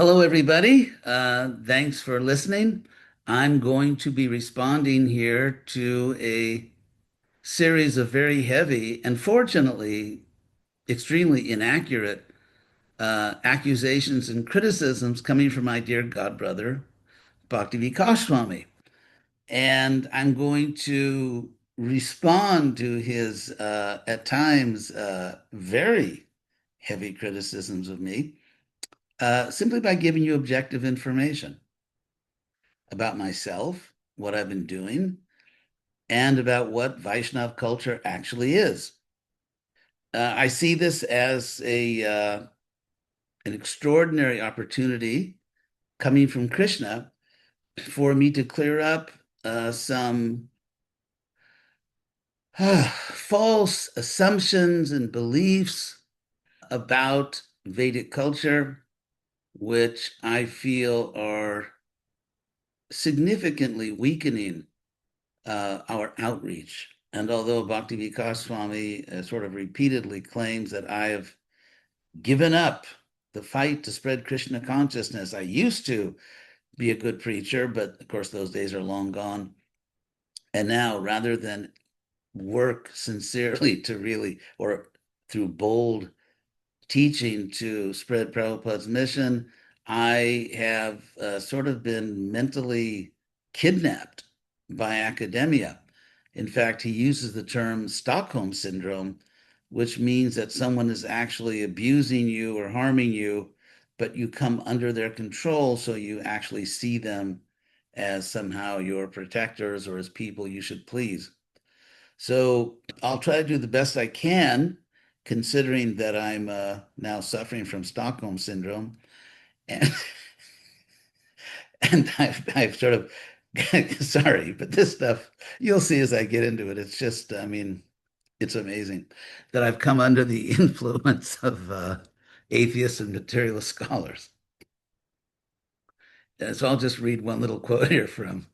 Hello, everybody. Thanks for listening. I'm going to be responding here to a series of very heavy and fortunately extremely inaccurate accusations and criticisms coming from my dear godbrother, Bhakti Goswami. And I'm going to respond to his, at times, very heavy criticisms of me simply by giving you objective information about myself, what I've been doing, and about what Vaishnav culture actually is. I see this as an extraordinary opportunity coming from Krishna for me to clear up some false assumptions and beliefs about Vedic culture, which I feel are significantly weakening our outreach. And although Bhakti Swami sort of repeatedly claims that I have given up the fight to spread Krishna consciousness, I used to be a good preacher, but of course those days are long gone. And now, rather than work sincerely to really, or through bold teaching to spread Prabhupada's mission, I have sort of been mentally kidnapped by academia. In fact, he uses the term Stockholm syndrome, which means that someone is actually abusing you or harming you, but you come under their control, so you actually see them as somehow your protectors or as people you should please. So I'll try to do the best I can, considering that I'm now suffering from Stockholm syndrome, and and I've sort of sorry, but this stuff you'll see as I get into it. It's just, I mean, it's amazing that I've come under the influence of atheists and materialist scholars. And so I'll just read one little quote here from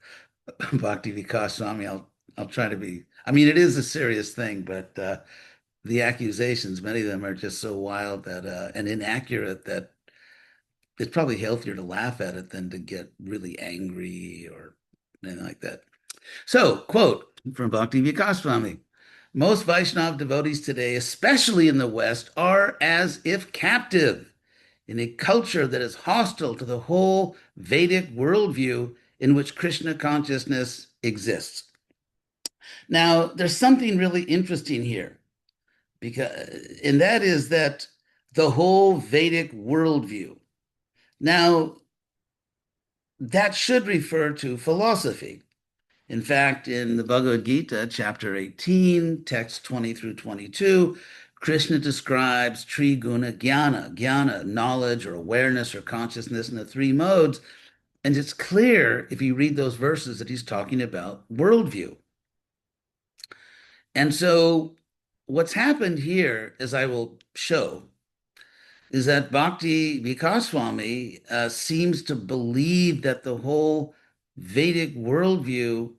Bhakti Swami. I'll try to be. I mean, it is a serious thing, but the accusations, many of them are just so wild that and inaccurate that it's probably healthier to laugh at it than to get really angry or anything like that. So, quote from Bhakti Swami: most Vaishnav devotees today, especially in the West, are as if captive in a culture that is hostile to the whole Vedic worldview in which Krishna consciousness exists. Now, there's something really interesting here, because, and that is that the whole Vedic worldview. Now, that should refer to philosophy. In fact, in the Bhagavad Gita, chapter 18, text 20 through 22, Krishna describes Triguna Jnana, knowledge or awareness or consciousness in the three modes. And it's clear if you read those verses that he's talking about worldview. And so what's happened here, as I will show, is that Bhakti Vikaswami seems to believe that the whole Vedic worldview,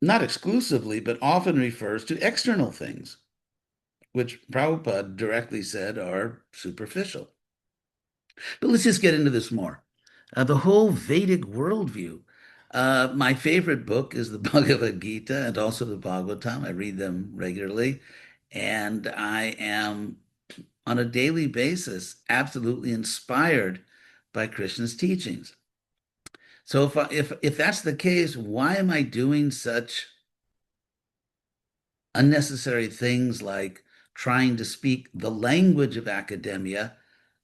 not exclusively, but often refers to external things, which Prabhupada directly said are superficial. But let's just get into this more. The whole Vedic worldview. My favorite book is the Bhagavad Gita and also the Bhagavatam. I read them regularly, and I am on a daily basis absolutely inspired by Krishna's teachings. So if that's the case, why am I doing such unnecessary things like trying to speak the language of academia,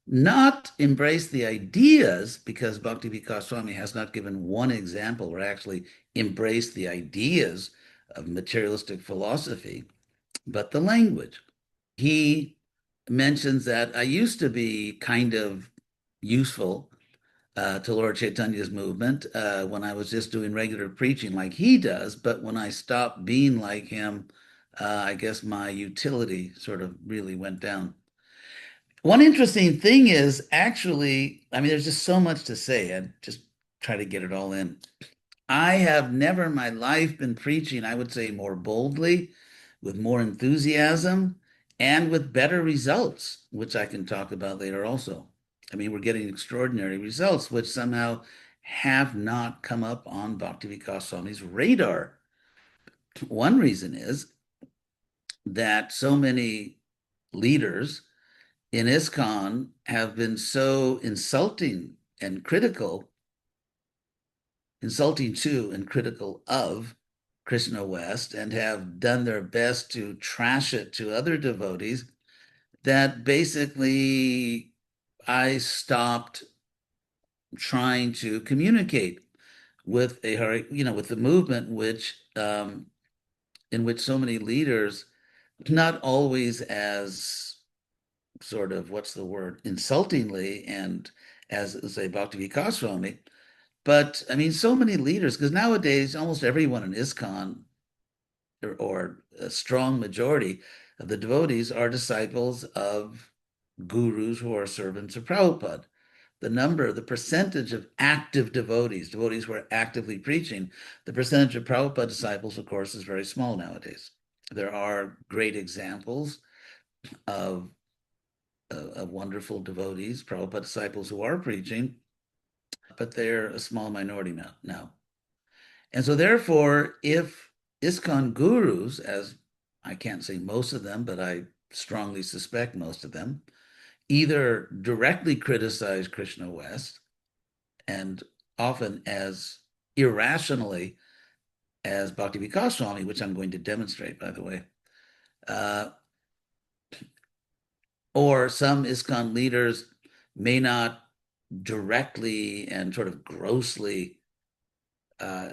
not embrace the ideas, because Bhakti Vikas Swami has not given one example where actually embrace the ideas of materialistic philosophy, but the language. He mentions that I used to be kind of useful to Lord Chaitanya's movement when I was just doing regular preaching like he does. But when I stopped being like him, I guess my utility sort of really went down. One interesting thing is actually, I mean, there's just so much to say. I just try to get it all in. I have never in my life been preaching, I would say, more boldly, with more enthusiasm, and with better results, which I can talk about later also. I mean, we're getting extraordinary results, which somehow have not come up on Bhakti Swami's radar. One reason is that so many leaders in ISKCON have been so insulting to and critical of Krishna West, and have done their best to trash it to other devotees, that basically I stopped trying to communicate with with the movement, which in which so many leaders, not always as sort of, what's the word, insultingly, and as say Bhakti Swami, but I mean so many leaders, because nowadays almost everyone in ISKCON, or a strong majority of the devotees, are disciples of gurus who are servants of Prabhupada. The percentage of active devotees, devotees who are actively preaching, the percentage of Prabhupada disciples, of course, is very small nowadays. There are great examples of, of wonderful devotees, Prabhupada disciples who are preaching, but they're a small minority now. And so therefore, if ISKCON gurus, as I can't say most of them, but I strongly suspect most of them, either directly criticize Krishna West, and often as irrationally as Bhakti Swami, which I'm going to demonstrate, by the way, uh, or some ISKCON leaders may not directly and sort of grossly uh,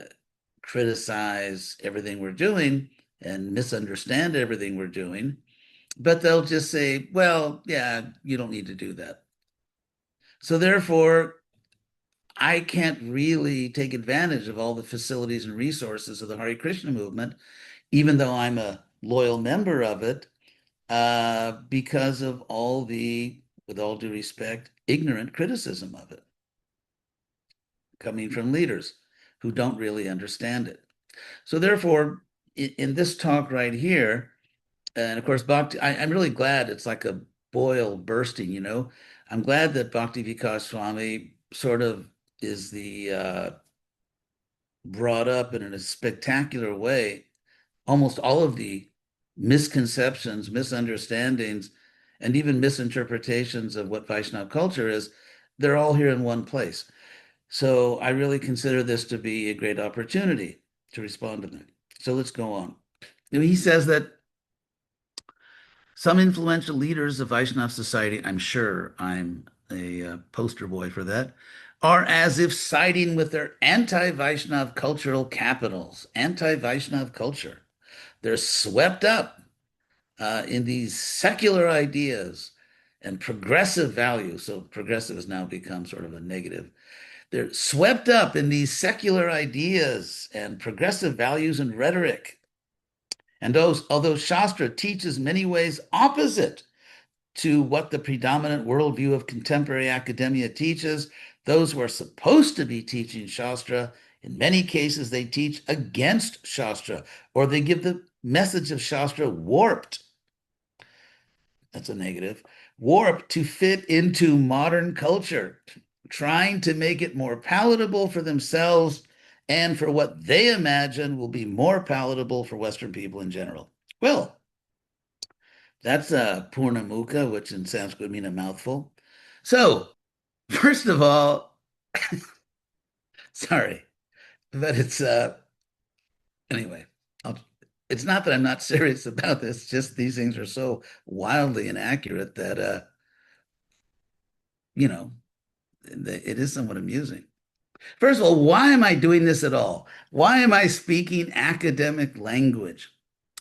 criticize everything we're doing and misunderstand everything we're doing, but they'll just say, well, yeah, you don't need to do that. So therefore, I can't really take advantage of all the facilities and resources of the Hare Krishna movement, even though I'm a loyal member of it, because of all the, with all due respect, ignorant criticism of it coming from leaders who don't really understand it. So therefore, in this talk right here, and of course, I'm really glad it's like a boil bursting. I'm glad that Bhakti Vikas Swami sort of is the brought up in a spectacular way almost all of the misconceptions, misunderstandings, and even misinterpretations of what Vaishnava culture is. They're all here in one place. So I really consider this to be a great opportunity to respond to them. So let's go on. He says that some influential leaders of Vaishnava society, I'm sure I'm a poster boy for that, are as if siding with their anti-Vaishnav cultural capitals, anti-Vaishnav culture. They're swept up in these secular ideas and progressive values. So progressive has now become sort of a negative. They're swept up in these secular ideas and progressive values and rhetoric. And although Shastra teaches many ways opposite to what the predominant worldview of contemporary academia teaches, those who are supposed to be teaching Shastra, in many cases, they teach against Shastra, or they give the message of Shastra warped. That's a negative. Warped to fit into modern culture, trying to make it more palatable for themselves and for what they imagine will be more palatable for Western people in general. Well, that's a Purnamukha, which in Sanskrit means a mouthful. So, first of all, sorry, but it's anyway. I'll, it's not that I'm not serious about this; just these things are so wildly inaccurate that you know it is somewhat amusing. First of all, why am I doing this at all? Why am I speaking academic language?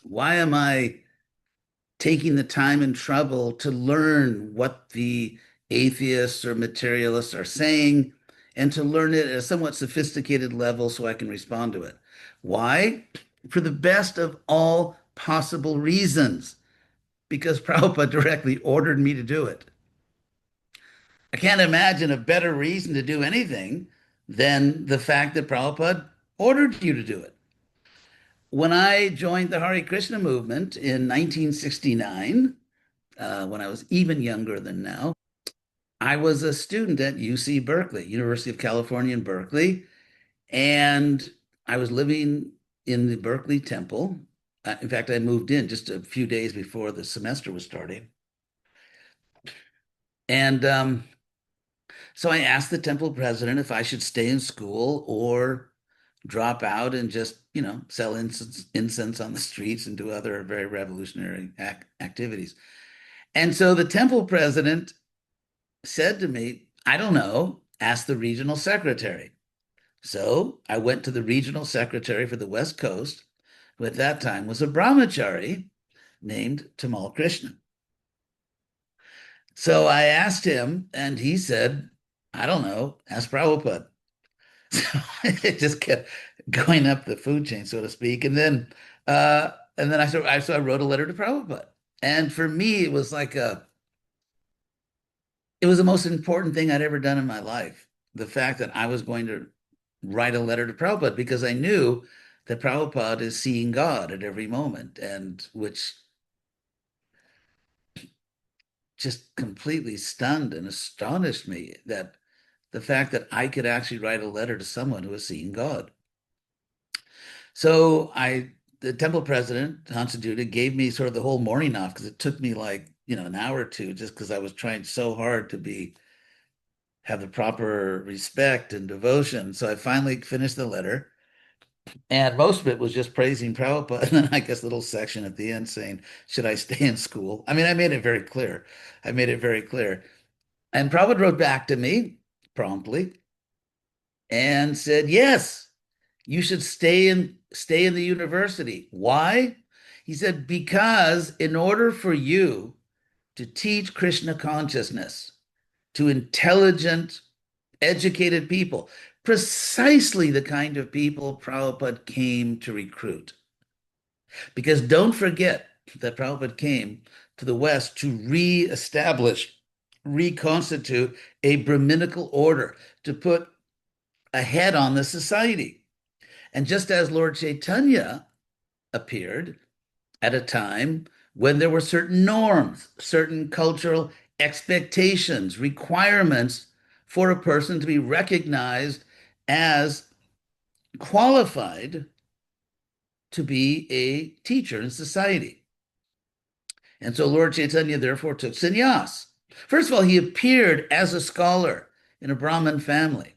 Why am I taking the time and trouble to learn what the atheists or materialists are saying and to learn it at a somewhat sophisticated level so I can respond to it? Why? For the best of all possible reasons, because Prabhupada directly ordered me to do it. I can't imagine a better reason to do anything than the fact that Prabhupada ordered you to do it. When I joined the Hare Krishna movement in 1969, when I was even younger than now, I was a student at UC Berkeley, University of California in Berkeley, and I was living in the Berkeley Temple. In fact, I moved in just a few days before the semester was starting. And so I asked the temple president if I should stay in school or drop out and just, sell incense on the streets and do other very revolutionary activities. And so the temple president said to me, I don't know, ask the regional secretary. So I went to the regional secretary for the West Coast, who at that time was a brahmachari named Tamal Krishna. So I asked him, and he said, I don't know, ask Prabhupada. So it just kept going up the food chain, so to speak. And then I wrote a letter to Prabhupada. And for me, it was the most important thing I'd ever done in my life. The fact that I was going to write a letter to Prabhupada because I knew that Prabhupada is seeing God at every moment, and which just completely stunned and astonished me that the fact that I could actually write a letter to someone who is seeing God. So the temple president, Hansaduta, gave me sort of the whole morning off because it took me like, an hour or two just because I was trying so hard to have the proper respect and devotion. So I finally finished the letter. And most of it was just praising Prabhupada. And then I guess a little section at the end saying, should I stay in school? I mean, I made it very clear. I made it very clear. And Prabhupada wrote back to me promptly and said, yes, you should stay in the university. Why? He said, because in order for you to teach Krishna consciousness to intelligent, educated people, precisely the kind of people Prabhupada came to recruit. Because don't forget that Prabhupada came to the West to reestablish, reconstitute a Brahminical order, to put a head on the society. And just as Lord Chaitanya appeared at a time when there were certain norms, certain cultural expectations, requirements for a person to be recognized as qualified to be a teacher in society. And so Lord Chaitanya therefore took sannyas. First of all, he appeared as a scholar in a Brahmin family.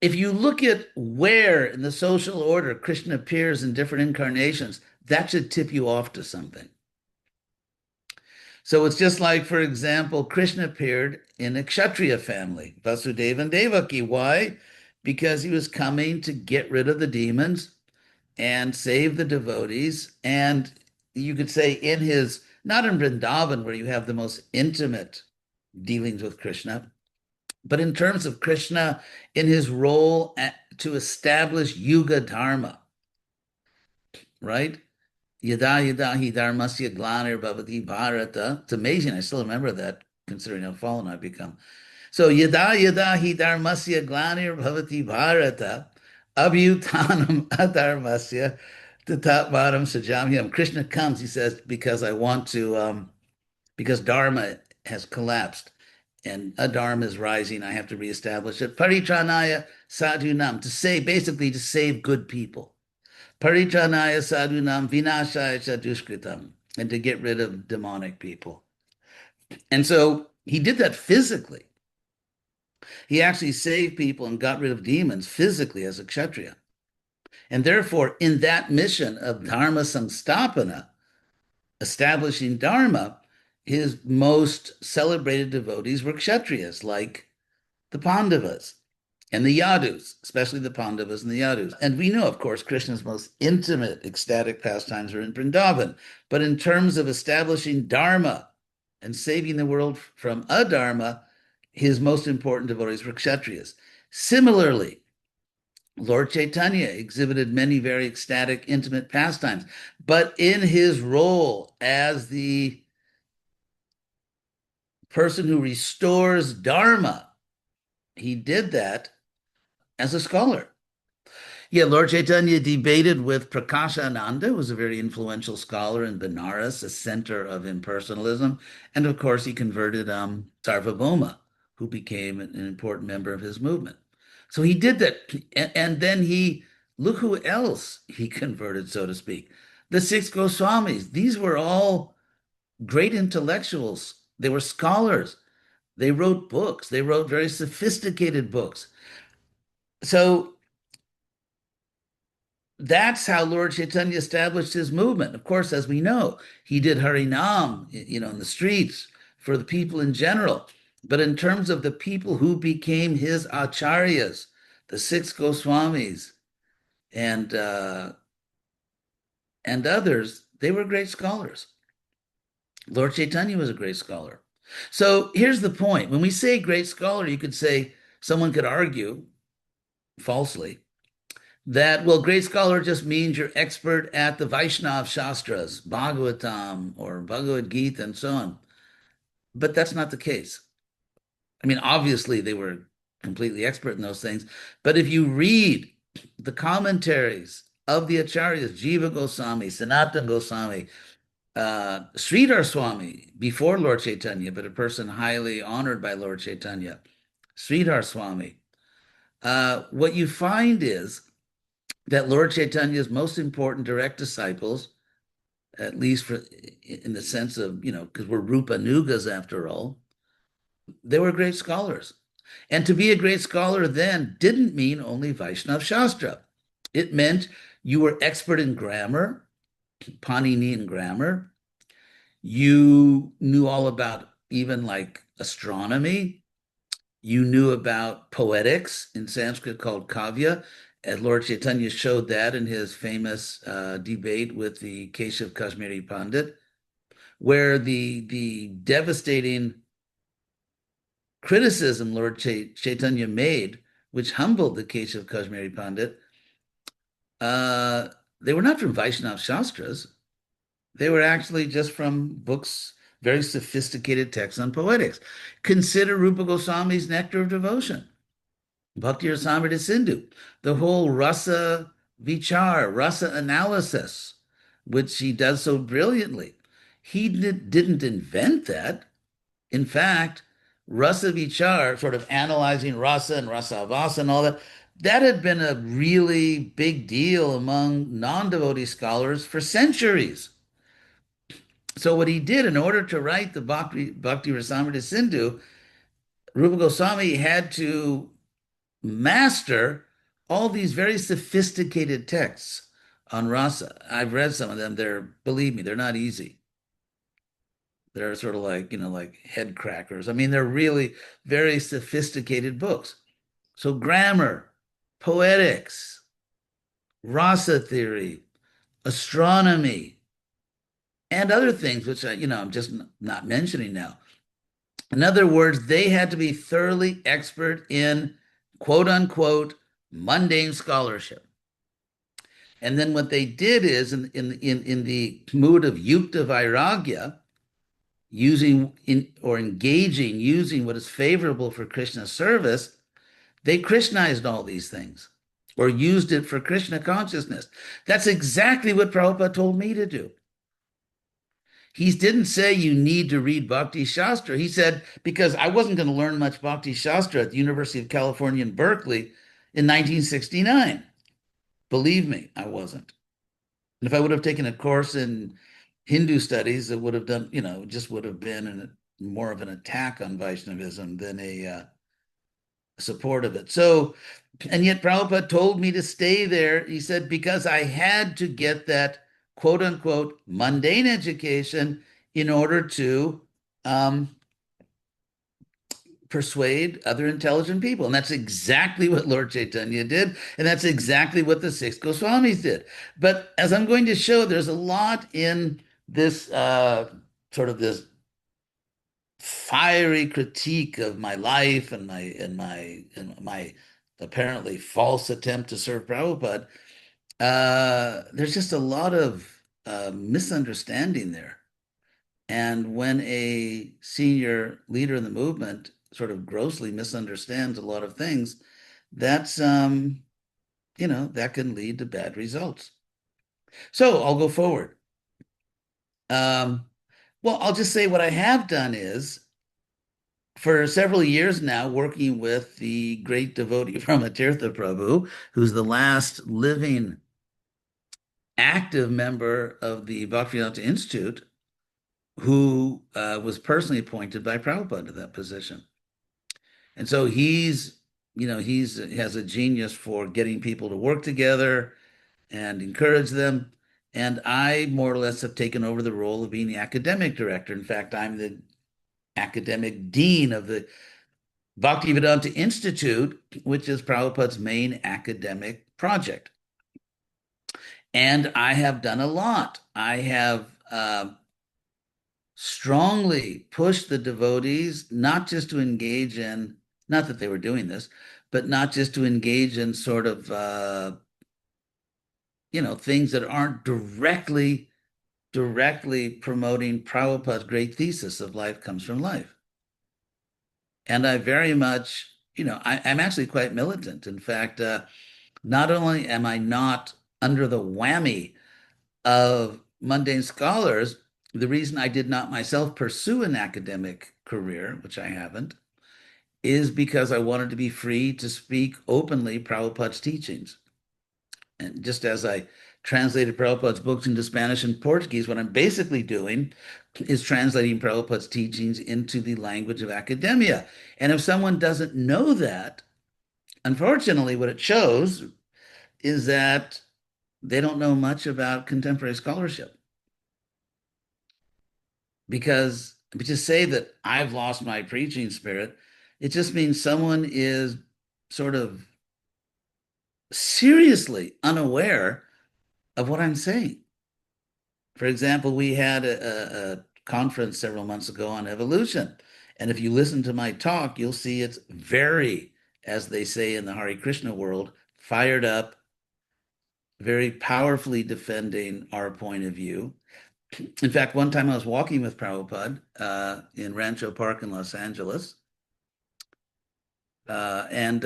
If you look at where in the social order Krishna appears in different incarnations, that should tip you off to something. So it's just like, for example, Krishna appeared in a Kshatriya family, Vasudeva and Devaki. Why? Because he was coming to get rid of the demons and save the devotees. And you could say not in Vrindavan, where you have the most intimate dealings with Krishna, but in terms of Krishna in his role to establish Yuga Dharma, right? Yada yada hi dharmasya glanir bhavati bharata. It's amazing. I still remember that, considering how fallen I've become. So yada yada hi dharmasya glanir bhavati bharata abhyutanam adharmasya tatatvaram sajamyam. Krishna comes, he says, because I want to, because dharma has collapsed and adharma is rising. I have to reestablish it. Paritranaya sadhunam, basically to save good people. Paritranaya sadhunam vinashaya chadushkritam, and to get rid of demonic people. And so he did that physically. He actually saved people and got rid of demons physically as a kshatriya. And therefore, in that mission of dharma samstapana, establishing dharma, his most celebrated devotees were kshatriyas, like the Pandavas and the Yadus, especially the Pandavas and the Yadus. And we know, of course, Krishna's most intimate ecstatic pastimes are in Vrindavan. But in terms of establishing dharma and saving the world from adharma, his most important devotees were kshatriyas. Similarly, Lord Chaitanya exhibited many very ecstatic, intimate pastimes. But in his role as the person who restores dharma, he did that as a scholar. Yeah, Lord Chaitanya debated with Prakashananda, who was a very influential scholar in Benares, a center of impersonalism. And of course, he converted Sarvabhauma. who became an important member of his movement. So he did that. And then look who else he converted, so to speak. The six Goswamis. These were all great intellectuals. They were scholars. They wrote books. They wrote very sophisticated books. So that's how Lord Chaitanya established his movement. Of course, as we know, he did Harinam, in the streets for the people in general. But in terms of the people who became his acharyas, the six Goswamis and uh, and others, they were great scholars. Lord Chaitanya was a great scholar. So here's the point. When we say great scholar, you could say someone could argue falsely that, well, great scholar just means you're expert at the Vaishnav Shastras, Bhagavatam or Bhagavad Gita and so on. But that's not the case. I mean, obviously they were completely expert in those things. But if you read the commentaries of the Acharyas, Jiva Goswami, Sanatana Goswami, Sridhar Swami, before Lord Chaitanya, but a person highly honored by Lord Chaitanya, Sridhar Swami, what you find is that Lord Chaitanya's most important direct disciples, at least in the sense of, because we're Rupa Nugas after all, they were great scholars. And to be a great scholar then didn't mean only Vaishnav Shastra. It meant you were expert in grammar, Paninian grammar. You knew all about even like astronomy. You knew about poetics in Sanskrit called kavya. And Lord Chaitanya showed that in his famous debate with the Keshav Kashmiri Pandit, where the devastating criticism Lord Chaitanya made, which humbled the Keshav Kashmiri Pandit, they were not from Vaishnav Shastras. They were actually just from books, very sophisticated texts on poetics. Consider Rupa Goswami's Nectar of Devotion, Bhakti Rasamrita Sindhu, the whole rasa vichar, rasa analysis, which he does so brilliantly. He didn't invent that. In fact, rasa vichar, sort of analyzing rasa and rasavasa and all that, that had been a really big deal among non-devotee scholars for centuries. So what he did in order to write the Bhakti Rasamrita Sindhu, Rupa Goswami had to master all these very sophisticated texts on rasa. I've read some of them. Believe me, they're not easy. They're sort of like, like head crackers. I mean, they're really very sophisticated books. So grammar, poetics, rasa theory, astronomy, and other things, which I'm just not mentioning now. In other words, they had to be thoroughly expert in quote unquote mundane scholarship. And then what they did is in the mood of yukta vairagya, engaging what is favorable for Krishna's service, they Krishnized all these things or used it for Krishna consciousness. That's exactly what Prabhupada told me to do. He didn't say you need to read Bhakti Shastra. He said, because I wasn't going to learn much Bhakti Shastra at the University of California in Berkeley in 1969. Believe me, I wasn't. And if I would have taken a course in Hindu studies, it would have done, just would have been more of an attack on Vaishnavism than a support of it. So, and yet Prabhupada told me to stay there. He said, because I had to get that quote unquote mundane education in order to persuade other intelligent people. And that's exactly what Lord Chaitanya did. And that's exactly what the six Goswamis did. But as I'm going to show, there's a lot in this sort of this fiery critique of my life and my apparently false attempt to serve Prabhupada. There's just a lot of misunderstanding there. And when a senior leader in the movement sort of grossly misunderstands a lot of things, that's that can lead to bad results. So I'll go forward. Well, I'll just say what I have done is for several years now working with the great devotee Brahmatirtha Prabhu, who's the last living active member of the Bhaktivedanta Institute, who was personally appointed by Prabhupada to that position. And so he has a genius for getting people to work together and encourage them. And I more or less have taken over the role of being the academic director. In fact, I'm the academic dean of the Bhaktivedanta Institute, which is Prabhupada's main academic project. And I have done a lot. I have strongly pushed the devotees not just to engage in, not that they were doing this, but not just to engage in sort of, things that aren't directly promoting Prabhupada's great thesis of life comes from life. And I very much, I'm actually quite militant. In fact, not only am I not under the whammy of mundane scholars, the reason I did not myself pursue an academic career, which I haven't, is because I wanted to be free to speak openly Prabhupada's teachings. And just as I translated Prabhupada's books into Spanish and Portuguese, what I'm basically doing is translating Prabhupada's teachings into the language of academia. And if someone doesn't know that, unfortunately, what it shows is that they don't know much about contemporary scholarship. Because to say that I've lost my preaching spirit, it just means someone is sort of seriously unaware of what I'm saying. For example, we had a conference several months ago on evolution. And if you listen to my talk, you'll see it's very, as they say in the Hare Krishna world, fired up, very powerfully defending our point of view. In fact, one time I was walking with Prabhupada in Rancho Park in Los Angeles, and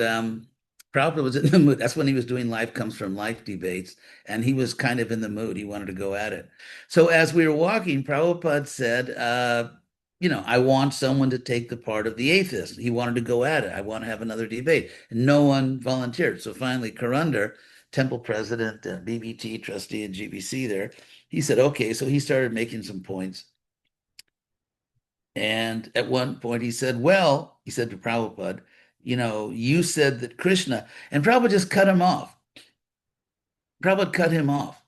Prabhupada was in the mood. That's when he was doing Life Comes from Life debates, and he was kind of in the mood. He wanted to go at it. So as we were walking, Prabhupada said, I want someone to take the part of the atheist. He wanted to go at it. I want to have another debate. And no one volunteered. So finally, Karundar, temple president, BBT trustee and GBC there, he said, okay. So he started making some points. And at one point he said, well, he said to Prabhupada, you said that Krishna, and Prabhupada just cut him off. Prabhupada cut him off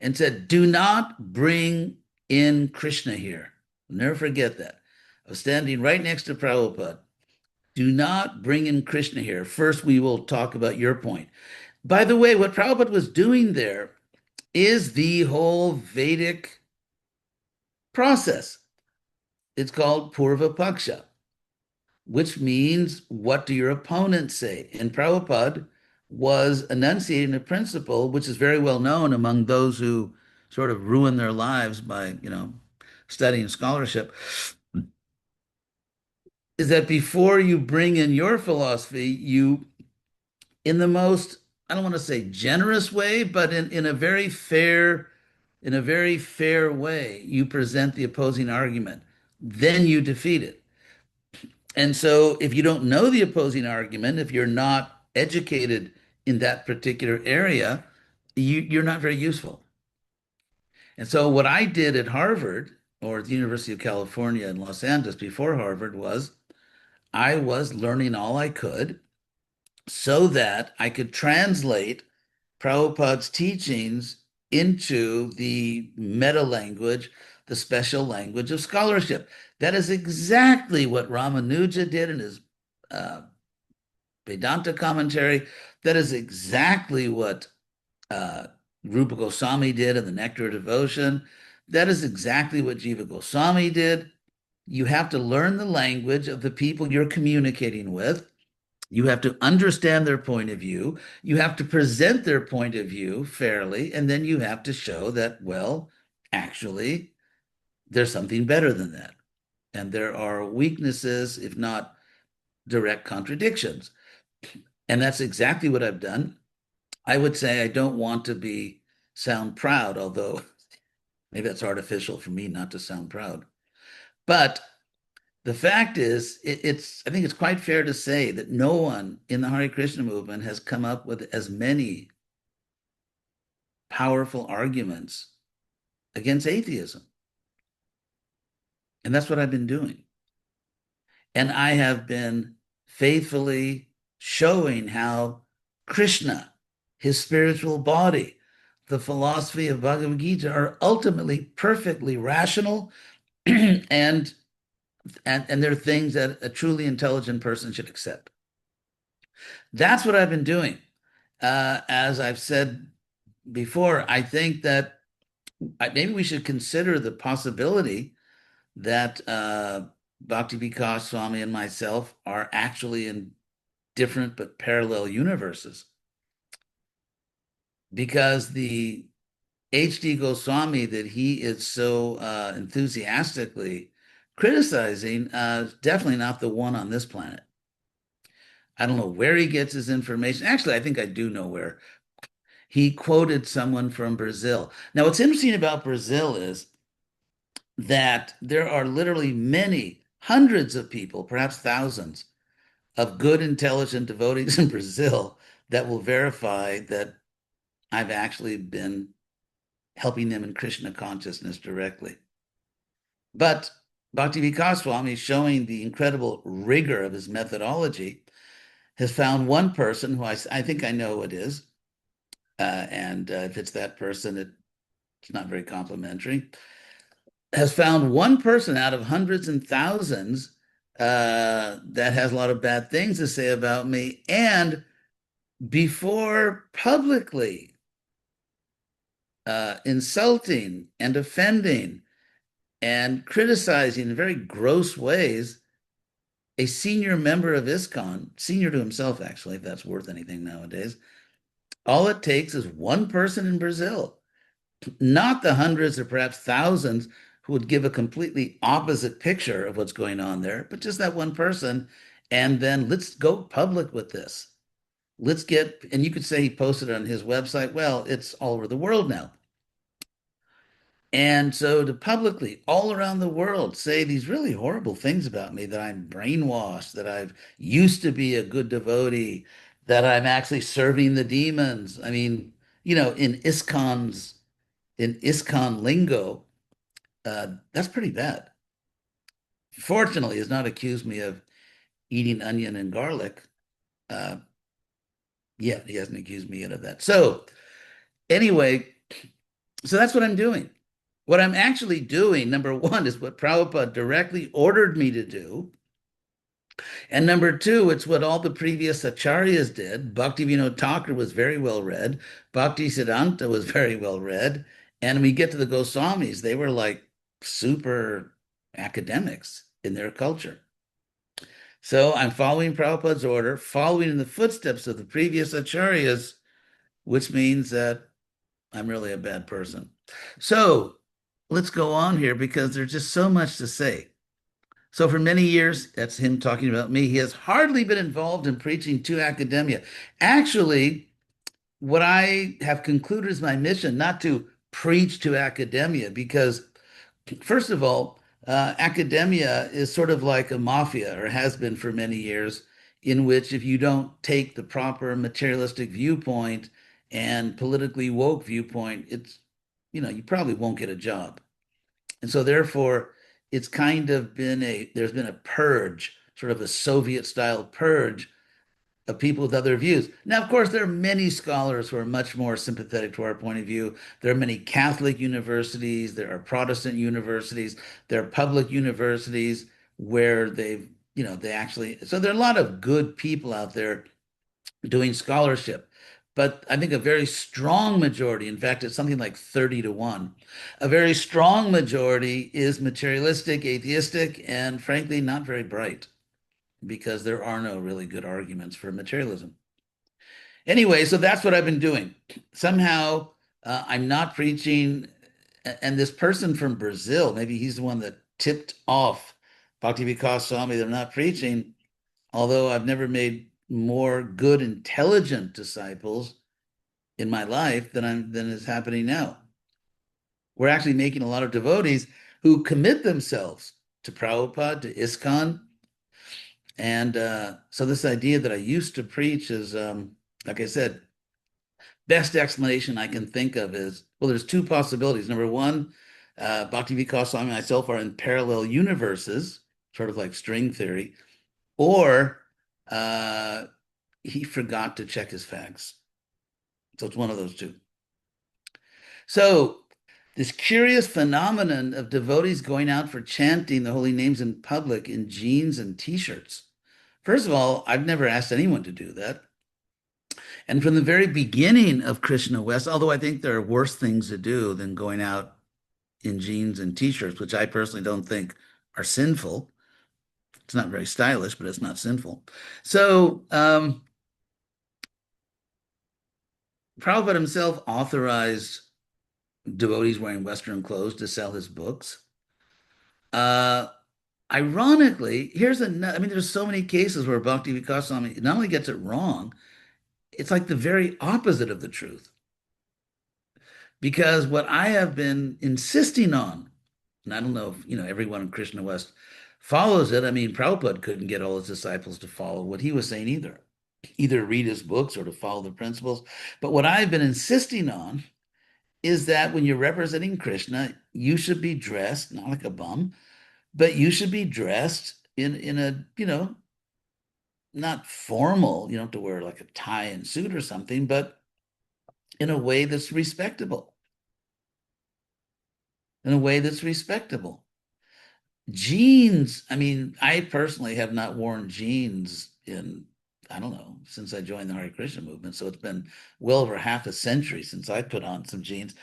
and said, do not bring in Krishna here. I'll never forget that. I was standing right next to Prabhupada. Do not bring in Krishna here. First, we will talk about your point. By the way, what Prabhupada was doing there is the whole Vedic process. It's called purva-paksha, which means what do your opponents say? And Prabhupada was enunciating a principle which is very well known among those who sort of ruin their lives by, studying scholarship, is that before you bring in your philosophy, you, in the most, I don't want to say generous way, but in a very fair way, you present the opposing argument. Then you defeat it. And so if you don't know the opposing argument, if you're not educated in that particular area, you're not very useful. And so what I did at Harvard or at the University of California in Los Angeles before Harvard was I was learning all I could so that I could translate Prabhupada's teachings into the meta language, the special language of scholarship. That is exactly what Ramanuja did in his uh, Vedanta commentary. That is exactly what uh, Rupa Goswami did in the Nectar of Devotion. That is exactly what Jiva Goswami did. You have to learn the language of the people you're communicating with. You have to understand their point of view. You have to present their point of view fairly. And then you have to show that, well, actually, there's something better than that. And there are weaknesses, if not direct contradictions. And that's exactly what I've done. I would say I don't want to sound proud, although maybe that's artificial for me not to sound proud. But The fact is, I think it's quite fair to say that no one in the Hare Krishna movement has come up with as many powerful arguments against atheism. And that's what I've been doing. And I have been faithfully showing how Krishna, his spiritual body, the philosophy of Bhagavad Gita are ultimately perfectly rational and and they're things that a truly intelligent person should accept. That's what I've been doing. As I've said before, I think that maybe we should consider the possibility that Bhakti Vikas Swami and myself are actually in different but parallel universes. Because the HD Goswami that he is so enthusiastically criticizing is definitely not the one on this planet. I don't know where he gets his information. Actually, I think I do know where. He quoted someone from Brazil. Now, what's interesting about Brazil is that there are literally many, hundreds of people, perhaps thousands, of good, intelligent devotees in Brazil that will verify that I've actually been helping them in Krishna consciousness directly. But Bhakti Vikas Swami, showing the incredible rigor of his methodology, has found one person who I think I know who it is. And if it's that person, it's not very complimentary. Has found one person out of hundreds and thousands that has a lot of bad things to say about me. And before publicly insulting and offending and criticizing in very gross ways a senior member of ISKCON, senior to himself, actually, if that's worth anything nowadays, all it takes is one person in Brazil, not the hundreds or perhaps thousands who would give a completely opposite picture of what's going on there, but just that one person. And then let's go public with this. Let's get, and you could say he posted it on his website. Well, it's all over the world now. And so to publicly, all around the world, say these really horrible things about me, that I'm brainwashed, that I've used to be a good devotee, that I'm actually serving the demons. I mean, in ISKCON lingo, that's pretty bad. Fortunately, he's not accused me of eating onion and garlic. Uh, yet he hasn't accused me yet of that. So anyway, so that's what I'm doing. What I'm actually doing, number one, is what Prabhupada directly ordered me to do. And number two, it's what all the previous acharyas did. Bhaktivinoda Thakur was very well read. Bhakti Siddhanta was very well read. And we get to the Goswamis, they were like super academics in their culture. So I'm following Prabhupada's order, following in the footsteps of the previous acharyas, which means that I'm really a bad person. So let's go on here because there's just so much to say. So for many years, that's him talking about me, he has hardly been involved in preaching to academia. Actually, what I have concluded is my mission, not to preach to academia, because first of all, academia is sort of like a mafia, or has been for many years, in which if you don't take the proper materialistic viewpoint and politically woke viewpoint, you probably won't get a job. And so therefore, it's kind of there's been a purge, sort of a Soviet style purge of people with other views. Now, of course, there are many scholars who are much more sympathetic to our point of view. There are many Catholic universities, there are Protestant universities, there are public universities where they actually, so there are a lot of good people out there doing scholarship. But I think a very strong majority, in fact, it's something like 30 to 1, a very strong majority is materialistic, atheistic, and frankly, not very bright because there are no really good arguments for materialism. Anyway, so that's what I've been doing. Somehow, I'm not preaching, and this person from Brazil, maybe he's the one that tipped off Bhakti Vikas Swami that I'm not preaching, although I've never made more good, intelligent disciples in my life than is happening now. We're actually making a lot of devotees who commit themselves to Prabhupada, to ISKCON. And so this idea that I used to preach is, like I said, best explanation I can think of is, well, there's two possibilities. Number one, Bhakti Vikas and myself are in parallel universes, sort of like string theory, or uh, he forgot to check his facts. So it's one of those two. So this curious phenomenon of devotees going out for chanting the holy names in public in jeans and t-shirts. First of all, I've never asked anyone to do that. And from the very beginning of Krishna West, although I think there are worse things to do than going out in jeans and t-shirts, which I personally don't think are sinful. It's not very stylish, but it's not sinful. So Prabhupada himself authorized devotees wearing Western clothes to sell his books. Uh, Ironically, here's another, I mean, there's so many cases where Bhakti Vikas not only gets it wrong, it's like the very opposite of the truth. Because what I have been insisting on, and I don't know if, everyone in Krishna West follows it. I mean, Prabhupada couldn't get all his disciples to follow what he was saying either read his books or to follow the principles. But what I've been insisting on is that when you're representing Krishna, you should be dressed, not like a bum, but you should be dressed in a, not formal, you don't have to wear like a tie and suit or something, but in a way that's respectable. In a way that's respectable. Jeans, I mean, I personally have not worn jeans in, I don't know, since I joined the Hare Krishna movement. So it's been well over half a century since I put on some jeans.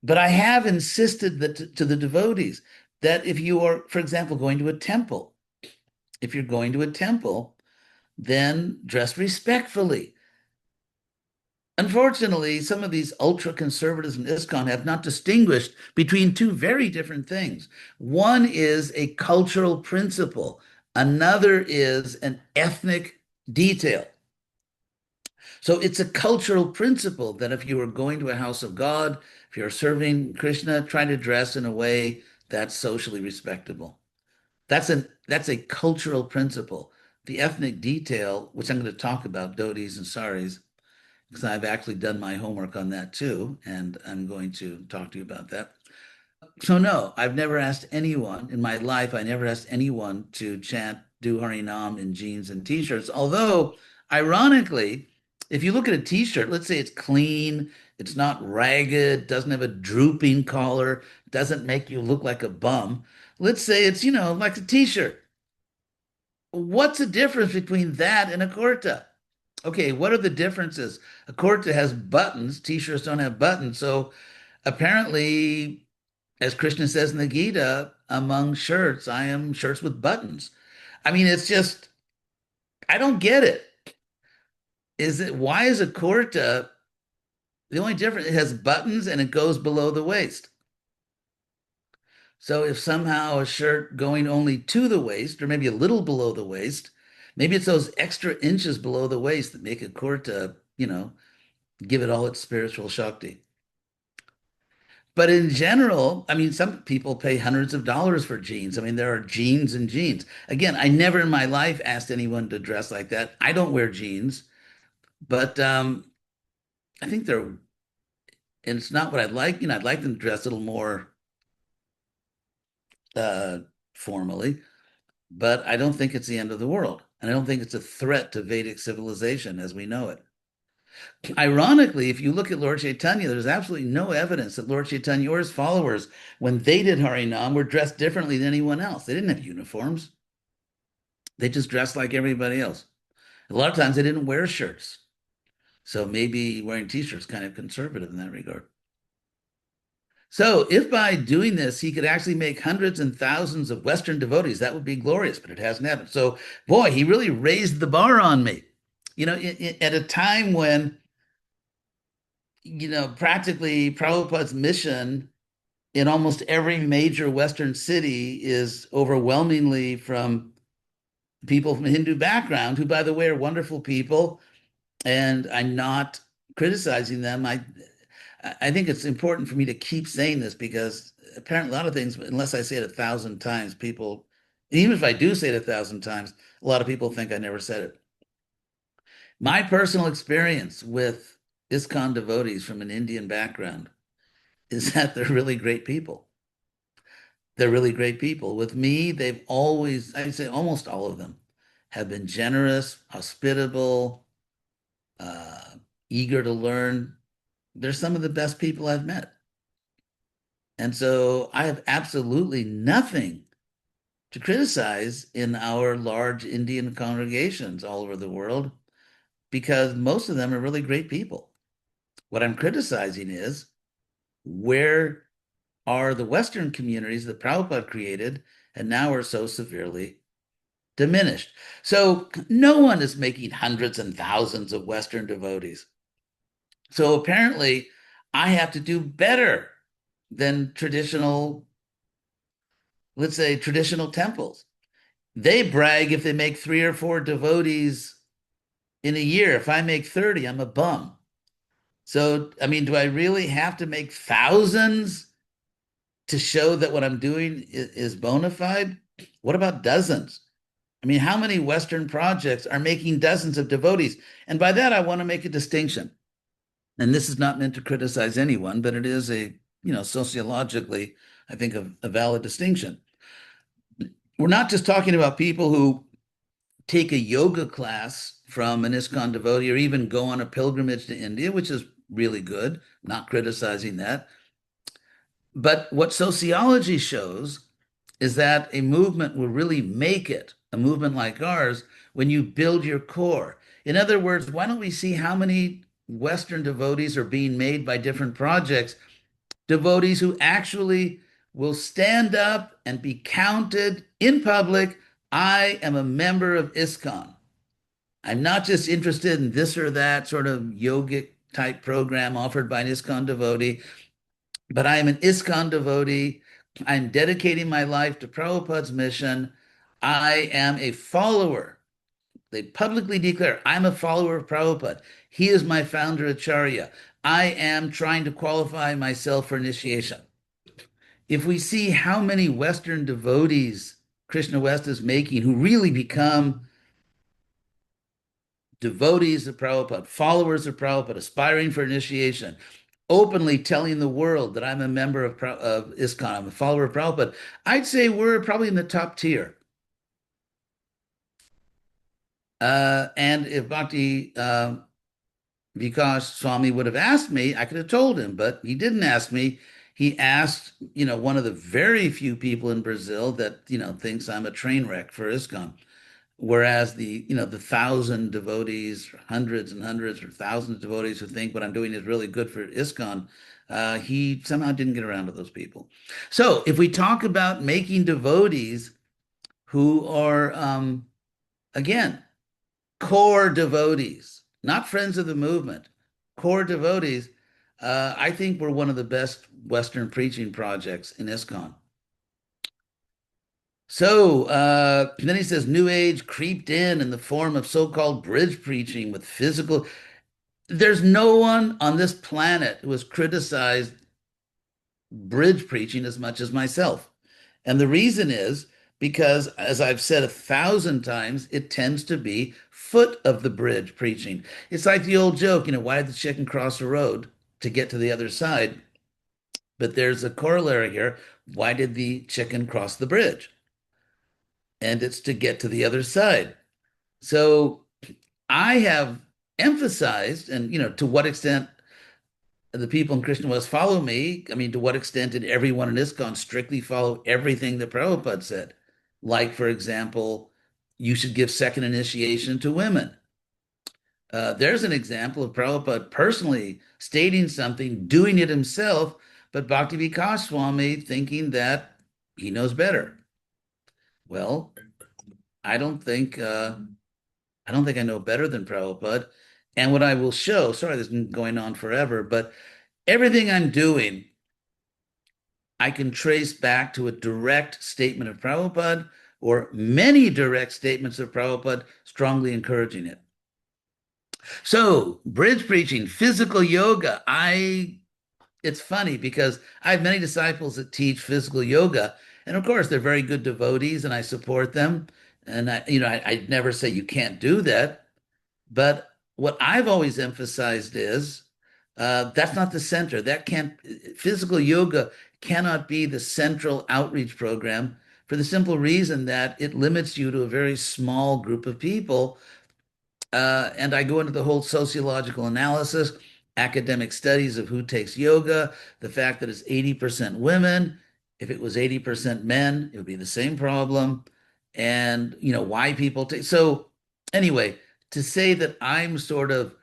But I have insisted that to the devotees that if you are, for example, going to a temple, if you're going to a temple, then dress respectfully. Unfortunately, some of these ultra conservatives in ISKCON have not distinguished between two very different things. One is a cultural principle, another is an ethnic detail. So it's a cultural principle that if you are going to a house of God, if you're serving Krishna, try to dress in a way that's socially respectable. That's a cultural principle. The ethnic detail, which I'm going to talk about, dhotis and saris, because I've actually done my homework on that too, and I'm going to talk to you about that. So no, I've never asked anyone in my life, I never asked anyone to chant Do Harinam in jeans and t-shirts. Although, ironically, if you look at a t-shirt, let's say it's clean, it's not ragged, doesn't have a drooping collar, doesn't make you look like a bum. Let's say it's, like a t-shirt. What's the difference between that and a kurta? Okay, what are the differences? A kurta has buttons, t-shirts don't have buttons. So apparently, as Krishna says in the Gita, among shirts, I am shirts with buttons. I mean, it's just, I don't get it. Why is a kurta the only difference? It has buttons and it goes below the waist. So if somehow a shirt going only to the waist, or maybe a little below the waist, maybe it's those extra inches below the waist that make a kurta, give it all its spiritual shakti. But in general, I mean, some people pay hundreds of dollars for jeans. I mean, there are jeans and jeans. Again, I never in my life asked anyone to dress like that. I don't wear jeans, but I think and it's not what I'd like. I'd like them to dress a little more uh, formally, but I don't think it's the end of the world. And I don't think it's a threat to Vedic civilization as we know it. Ironically, if you look at Lord Chaitanya, there's absolutely no evidence that Lord Chaitanya or his followers, when they did Harinam, were dressed differently than anyone else. They didn't have uniforms. They just dressed like everybody else. A lot of times they didn't wear shirts. So maybe wearing t-shirts kind of conservative in that regard. So if by doing this he could actually make hundreds and thousands of Western devotees, that would be glorious, but it hasn't happened. So boy, he really raised the bar on me. At a time when practically Prabhupada's mission in almost every major Western city is overwhelmingly from people from a Hindu background, who, by the way, are wonderful people. And I'm not criticizing them. I think it's important for me to keep saying this because apparently a lot of things, unless I say it 1,000 times, people, even if I do say it 1,000 times, a lot of people think I never said it. My personal experience with ISKCON devotees from an Indian background is that they're really great people. They're really great people. With me, they've always, I'd say almost all of them, have been generous, hospitable, uh, eager to learn. They're some of the best people I've met. And so I have absolutely nothing to criticize in our large Indian congregations all over the world because most of them are really great people. What I'm criticizing is where are the Western communities that Prabhupada created and now are so severely diminished. So no one is making hundreds and thousands of Western devotees. So apparently I have to do better than traditional, let's say, traditional temples. They brag if they make 3 or 4 devotees in a year. If I make 30, I'm a bum. So, I mean, do I really have to make thousands to show that what I'm doing is bona fide? What about dozens? I mean, how many Western projects are making dozens of devotees? And by that, I want to make a distinction. And this is not meant to criticize anyone, but it is sociologically, I think, a valid distinction. We're not just talking about people who take a yoga class from an ISKCON devotee or even go on a pilgrimage to India, which is really good, not criticizing that. But what sociology shows is that a movement will really make it, a movement like ours, when you build your core. In other words, why don't we see how many Western devotees are being made by different projects? Devotees who actually will stand up and be counted in public. I am a member of ISKCON. I'm not just interested in this or that sort of yogic type program offered by an ISKCON devotee, but I am an ISKCON devotee. I'm dedicating my life to Prabhupada's mission. I am a follower. They publicly declare, I'm a follower of Prabhupada. He is my founder acharya. I am trying to qualify myself for initiation. If we see how many Western devotees Krishna West is making who really become devotees of Prabhupada, followers of Prabhupada, aspiring for initiation, openly telling the world that I'm a member of ISKCON, I'm a follower of Prabhupada, I'd say we're probably in the top tier. And if Bhakti Vikas Swami would have asked me, I could have told him, but he didn't ask me. He asked, one of the very few people in Brazil that, thinks I'm a train wreck for ISKCON. Whereas the 1,000 devotees, hundreds and hundreds or thousands of devotees who think what I'm doing is really good for ISKCON, he somehow didn't get around to those people. So if we talk about making devotees who are, again, core devotees, not friends of the movement, core devotees, I think we're one of the best Western preaching projects in ISKCON. So then he says, New Age creeped in the form of so-called bridge preaching with physical. There's no one on this planet who has criticized bridge preaching as much as myself. And the reason is because, as I've said 1,000 times, it tends to be foot of the bridge preaching. It's like the old joke, why did the chicken cross the road to get to the other side? But there's a corollary here. Why did the chicken cross the bridge? And it's to get to the other side. So I have emphasized, and to what extent the people in Krishna West follow me. I mean, to what extent did everyone in ISKCON strictly follow everything that Prabhupada said? Like, for example, you should give second initiation to women. There's an example of Prabhupada personally stating something, doing it himself, but Bhakti Vikas Swami thinking that he knows better. Well, I don't think I know better than Prabhupada. And what I will show, sorry, this has been going on forever, but everything I'm doing, I can trace back to a direct statement of Prabhupada or many direct statements of Prabhupada strongly encouraging it. So, bridge preaching, physical yoga, I it's funny because I have many disciples that teach physical yoga, and of course they're very good devotees, and I support them. And I never say you can't do that, but what I've always emphasized is that's not the center. That can't Physical yoga cannot be the central outreach program for the simple reason that it limits you to a very small group of people, and I go into the whole sociological analysis, academic studies of who takes yoga, the fact that it's 80% women. If it was 80% men, it would be the same problem. And, why people take. So, anyway, to say that I'm sort of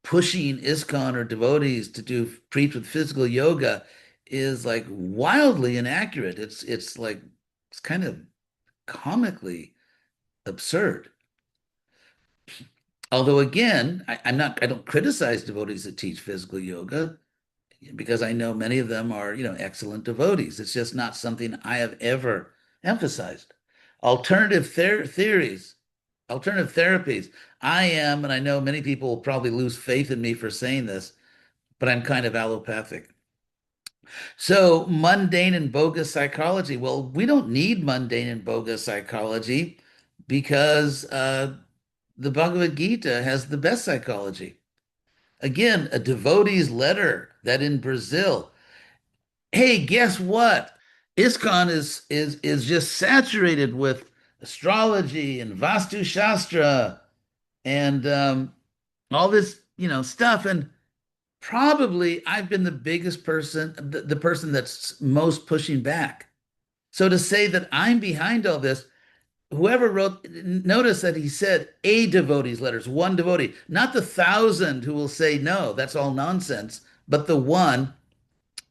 pushing ISKCON or devotees to do preach with physical yoga is like wildly inaccurate. It's like, it's kind of comically absurd. Although again, I don't criticize devotees that teach physical yoga because I know many of them are, excellent devotees. It's just not something I have ever emphasized. Alternative theories, alternative therapies. I am, and I know many people will probably lose faith in me for saying this, but I'm kind of allopathic. So mundane and bogus psychology. Well, we don't need mundane and bogus psychology because the Bhagavad Gita has the best psychology. Again, a devotee's letter that in Brazil, hey, guess what? ISKCON is just saturated with astrology and Vastu Shastra and all this, stuff. And probably I've been the biggest person, the person that's most pushing back. So to say that I'm behind all this, whoever wrote, notice that he said a devotee's letters, one devotee, not the thousand who will say no, that's all nonsense, but the one,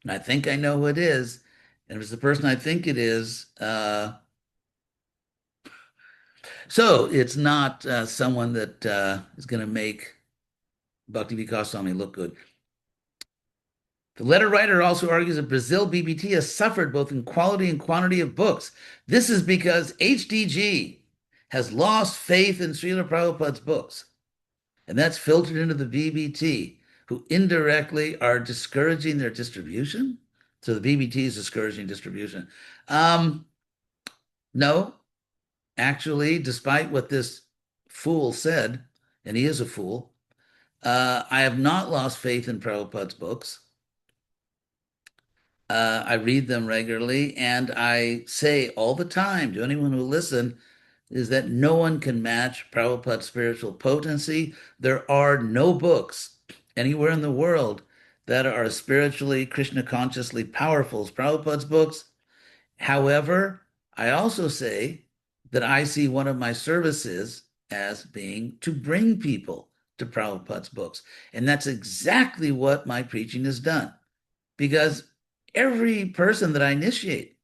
and I think I know who it is, and if it's the person I think it is, so it's not someone that is going to make Bhakti Vikas look good. The letter writer also argues that Brazil BBT has suffered both in quality and quantity of books. This is because HDG has lost faith in Srila Prabhupada's books, and that's filtered into the BBT, who indirectly are discouraging their distribution. So the BBT is discouraging distribution. Um, no, actually, despite what this fool said, and he is a fool, I have not lost faith in Prabhupada's books. I read them regularly, and I say all the time to anyone who listen is that no one can match Prabhupada's spiritual potency. There are no books anywhere in the world that are spiritually, Krishna consciously powerful as Prabhupada's books. However, I also say that I see one of my services as being to bring people to Prabhupada's books. And that's exactly what my preaching has done. Because every person that I initiate,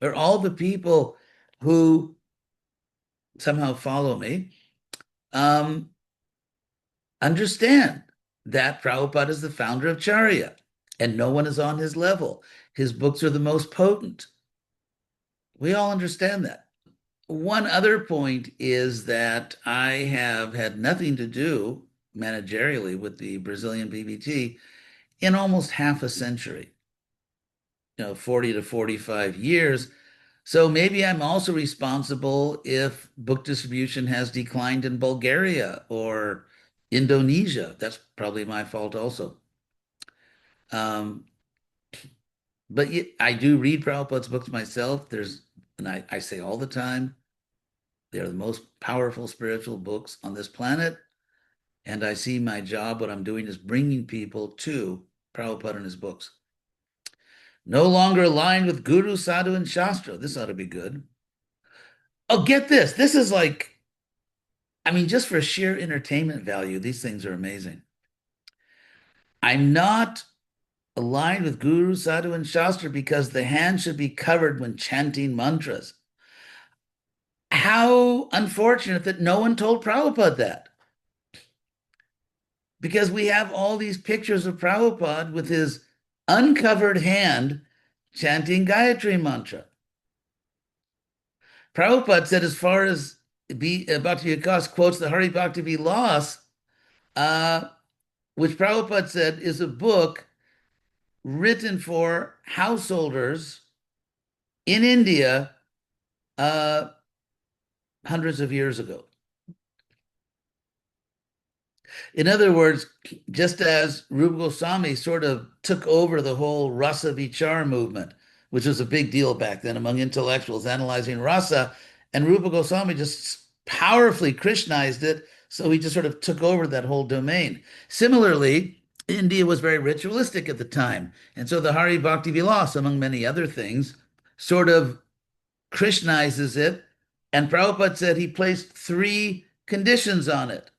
or all the people who somehow follow me, um, understand that Prabhupada is the founder of Charya, and no one is on his level. His books are the most potent. We all understand that. One other point is that I have had nothing to do managerially with the Brazilian BBT in almost half a century, 40 to 45 years. So maybe I'm also responsible if book distribution has declined in Bulgaria or Indonesia. That's probably my fault also. Um, but I do read Prabhupada's books myself. And I say all the time, they're the most powerful spiritual books on this planet. And I see my job, what I'm doing is bringing people to Prabhupada and his books. No longer aligned with Guru, Sadhu, and Shastra. This ought to be good. Oh, get this. This is like, I mean, just for sheer entertainment value, these things are amazing. I'm not aligned with Guru, Sadhu, and Shastra because the hand should be covered when chanting mantras. How unfortunate that no one told Prabhupada that. Because we have all these pictures of Prabhupada with his uncovered hand chanting Gayatri mantra. Prabhupada said, as far as Bhakti Vikas quotes the Hari Bhakti Vilas, uh, which Prabhupada said is a book written for householders in India uh, hundreds of years ago. In other words, just as Rupa Goswami sort of took over the whole rasa vichar movement, which was a big deal back then among intellectuals analyzing rasa, and Rupa Goswami just powerfully Krishnized it, so he just sort of took over that whole domain. Similarly, India was very ritualistic at the time, and so the Hari Bhakti Vilas, among many other things, sort of Krishnizes it, and Prabhupada said he placed three conditions on it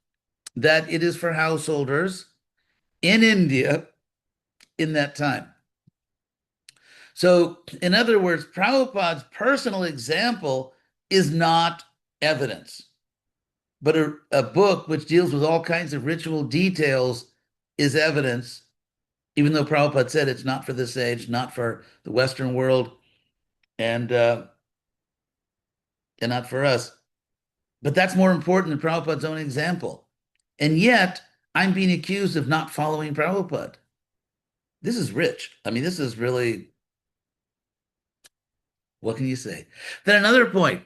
that it is for householders in India in that time. So, in other words, Prabhupada's personal example is not evidence, but a book which deals with all kinds of ritual details is evidence, even though Prabhupada said it's not for this age, not for the Western world, and uh, and not for us. But that's more important than Prabhupada's own example. And yet, I'm being accused of not following Prabhupada. This is rich. I mean, this is really, what can you say? Then another point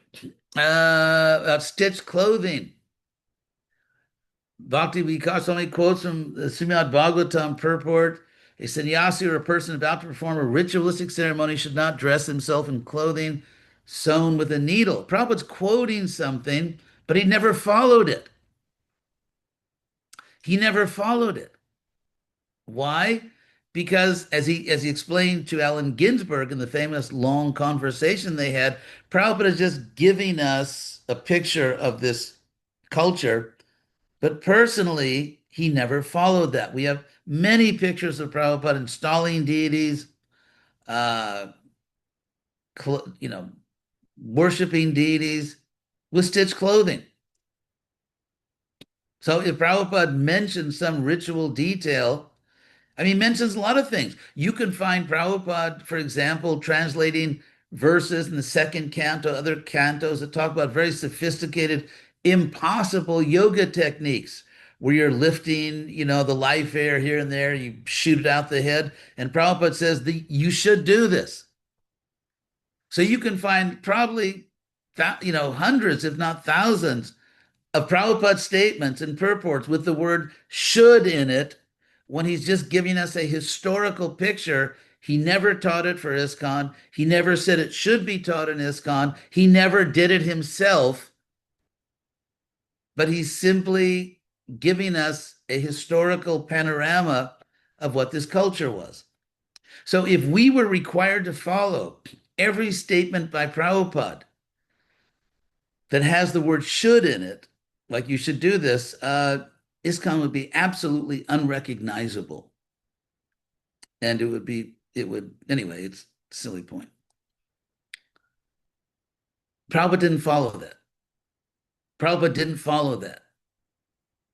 about stitched clothing. Bhakti Vikas quotes from the Srimad Bhagavatam purport. A sannyasi or a person about to perform a ritualistic ceremony should not dress himself in clothing sewn with a needle. Prabhupada's quoting something, but he never followed it. He never followed it. Why? Because as he explained to Allen Ginsberg in the famous long conversation they had, Prabhupada is just giving us a picture of this culture, but personally, he never followed that. We have many pictures of Prabhupada installing deities, uh, you know, worshiping deities with stitched clothing. So if Prabhupada mentions some ritual detail, I mean, he mentions a lot of things. You can find Prabhupada, for example, translating verses in the second canto, other cantos that talk about very sophisticated, impossible yoga techniques where you're lifting, the life air here and there, you shoot it out the head. And Prabhupada says that you should do this. So you can find probably, hundreds, if not thousands, of Prabhupada's statements and purports with the word should in it when he's just giving us a historical picture. He never taught it for ISKCON. He never said it should be taught in ISKCON. He never did it himself, but he's simply giving us a historical panorama of what this culture was. So if we were required to follow every statement by Prabhupada that has the word should in it, like you should do this, ISKCON would be absolutely unrecognizable. And anyway, it's a silly point. Prabhupada didn't follow that. Prabhupada didn't follow that.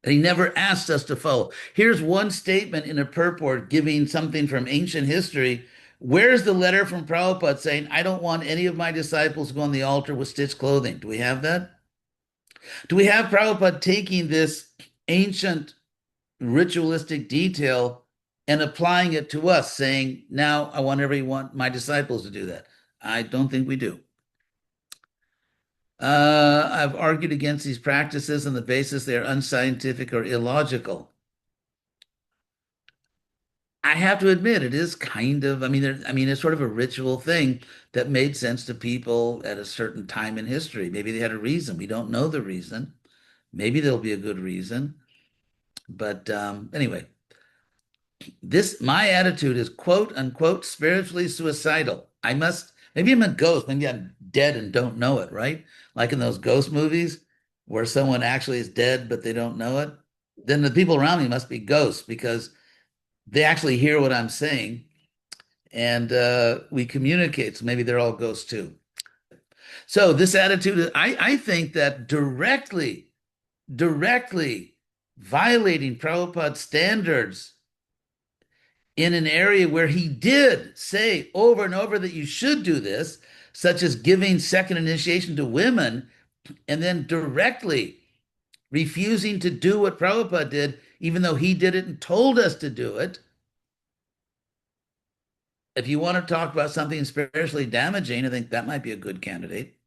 And he never asked us to follow. Here's one statement in a purport giving something from ancient history. Where's the letter from Prabhupada saying, I don't want any of my disciples to go on the altar with stitched clothing? Do we have that? Do we have Prabhupada taking this ancient ritualistic detail and applying it to us, saying, now I want my disciples to do that? I don't think we do. I've argued against these practices on the basis they are unscientific or illogical. I have to admit, it is kind of, it's sort of a ritual thing that made sense to people at a certain time in history. Maybe they had a reason. We don't know the reason. Maybe there'll be a good reason. But anyway, my attitude is quote unquote spiritually suicidal. Maybe I'm a ghost, maybe I'm dead and don't know it, right? Like in those ghost movies where someone actually is dead but they don't know it. Then the people around me must be ghosts because they actually hear what I'm saying and we communicate. So maybe they're all ghosts too. So this attitude, I think that directly violating Prabhupada's standards in an area where he did say over and over that you should do this, such as giving second initiation to women, and then directly refusing to do what Prabhupada did, even though he did it and told us to do it. if you want to talk about something spiritually damaging, I think that might be a good candidate.